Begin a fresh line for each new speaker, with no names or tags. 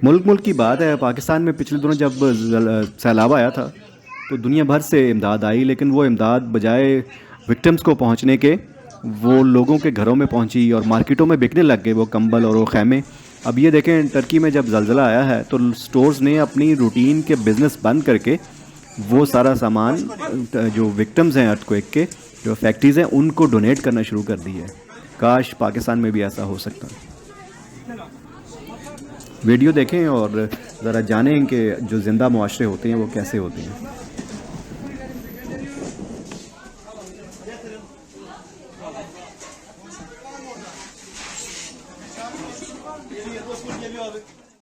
मुल्क मुल्क की बात है, पाकिस्तान में पिछले दिनों जब सैलाब आया था तो दुनिया भर से इमदाद आई, लेकिन वो इमदाद बजाय विक्टिम्स को पहुंचने के वो लोगों के घरों में पहुंची और मार्केटों में बिकने लग गए वो कंबल और वो खैमे। अब ये देखें, टर्की में जब ज़लज़ला आया है तो स्टोर्स ने अपनी रूटीन के बिज़नेस बंद करके वो सारा सामान जो विक्टिम्स हैं अर्थक्वेक के, जो फैक्ट्रीज़ हैं, उनको डोनेट करना शुरू कर दी है। काश पाकिस्तान में भी ऐसा हो सकता। वीडियो देखें और ज़रा जानें कि जो ज़िंदा मुआशरे होते हैं वो कैसे होते हैं।